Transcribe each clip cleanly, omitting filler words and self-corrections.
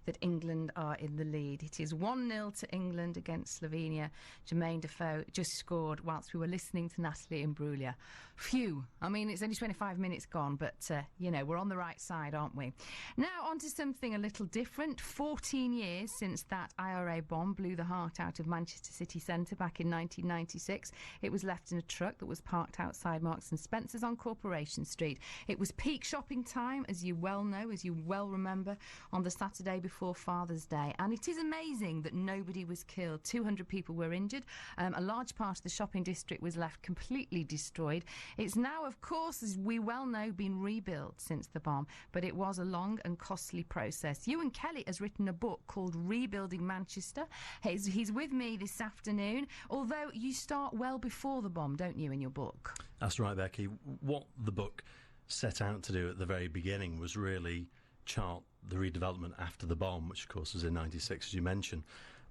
that England are in the lead. It is 1-0 to England against Slovenia. Jermaine Defoe just scored whilst we were listening to Natalie Imbruglia. Phew. I mean, it's only 25 minutes gone, but, we're on the right side, aren't we? Now, on to something a little different. 14 years since that IRA bomb blew the heart out of Manchester city centre back in 1996. It was left in a truck that was parked outside Marks and Spencer's on Corporation Street. It was peak shopping time, as you well know, as you well remember, on the Saturday before Father's Day. And it is amazing that nobody was killed. 200 people were injured. A large part of the shopping district was left completely destroyed. It's now, of course, as we well know, been rebuilt since the bomb, but it was a long and costly process. Euan Kellie has written a book called Rebuilding Manchester. He's with me this afternoon, although you start well before the bomb, don't you, in your book? That's right, Becky. What the book set out to do at the very beginning was really chart the redevelopment after the bomb, which of course was in 96, as you mentioned.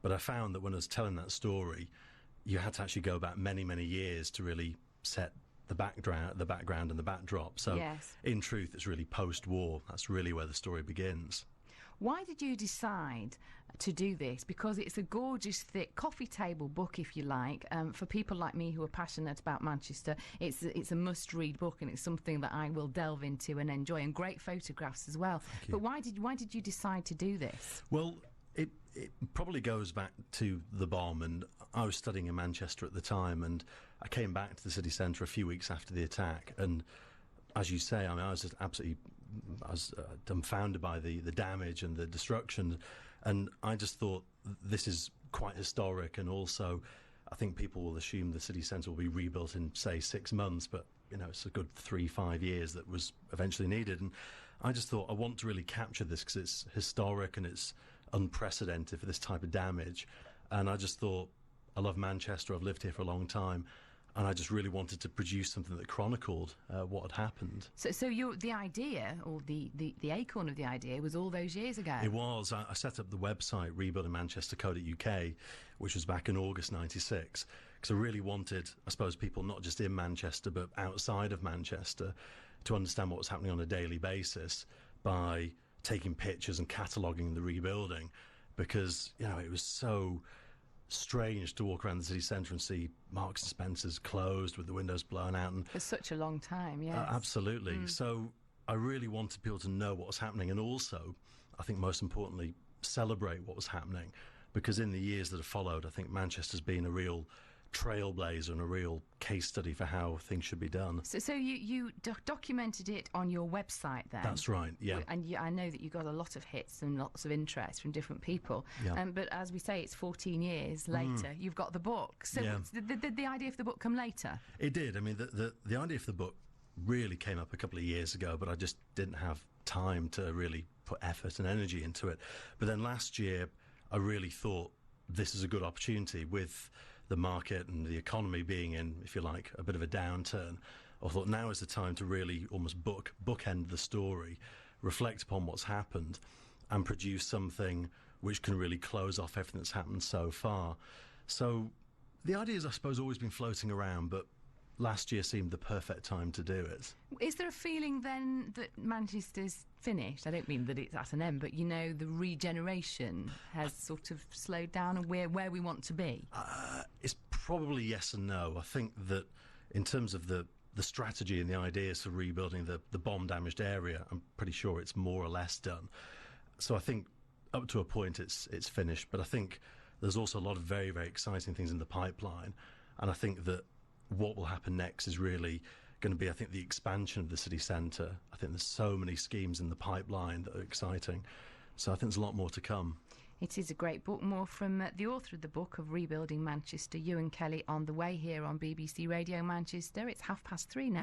But I found that when I was telling that story, you had to actually go back many, many years to really set the background and the backdrop. So yes. In truth, it's really post-war. That's really where the story begins. Why did you decide to do this? Because it's a gorgeous, thick coffee table book, if you like. For people like me who are passionate about Manchester, it's a must-read book, and it's something that I will delve into and enjoy, and great photographs as well. But why did you decide to do this? Well, it probably goes back to the bomb, and I was studying in Manchester at the time, and I came back to the city centre a few weeks after the attack, and as you say, I mean, I was just absolutely dumbfounded by the damage and the destruction, and I just thought this is quite historic, and also I think people will assume the city centre will be rebuilt in, say, 6 months, but, it's a good 3-5 years that was eventually needed, and I just thought I want to really capture this because it's historic and it's unprecedented for this type of damage, and I just thought, I love Manchester, I've lived here for a long time, and I just really wanted to produce something that chronicled what had happened. So the idea, or the acorn of the idea, was all those years ago? It was. I set up the website, rebuildingmanchester.co.uk, which was back in August 96, because I really wanted, I suppose, people not just in Manchester, but outside of Manchester, to understand what was happening on a daily basis by taking pictures and cataloguing the rebuilding, because, it was so strange to walk around the city centre and see Marks and Spencer's closed with the windows blown out. And for such a long time, yes. Absolutely. So I really wanted people to know what was happening, and also, I think most importantly, celebrate what was happening, because in the years that have followed, I think Manchester's been a real trailblazer and a real case study for how things should be done. So you documented it on your website then? That's right, yeah. And I know that you got a lot of hits and lots of interest from different people. Yeah. But as we say, it's 14 years later, you've got the book. So yeah. Did the idea for the book come later? It did. I mean, the idea for the book really came up a couple of years ago, but I just didn't have time to really put effort and energy into it. But then last year, I really thought this is a good opportunity with the market and the economy being in, if you like, a bit of a downturn. I thought now is the time to really almost bookend the story, reflect upon what's happened, and produce something which can really close off everything that's happened so far. So the idea's, I suppose, always been floating around, but last year seemed the perfect time to do it. Is there a feeling then that Manchester's finished? I don't mean that it's at an end, but the regeneration has sort of slowed down, and we're where we want to be? It's probably yes and no. I think that in terms of the strategy and the ideas for rebuilding the bomb-damaged area, I'm pretty sure it's more or less done. So I think up to a point it's finished, but I think there's also a lot of very, very exciting things in the pipeline, and I think that what will happen next is really going to be, I think, the expansion of the city centre. I think there's so many schemes in the pipeline that are exciting. So I think there's a lot more to come. It is a great book. More from the author of the book of Rebuilding Manchester, Euan Kellie, on the way here on BBC Radio Manchester. It's 3:30 now.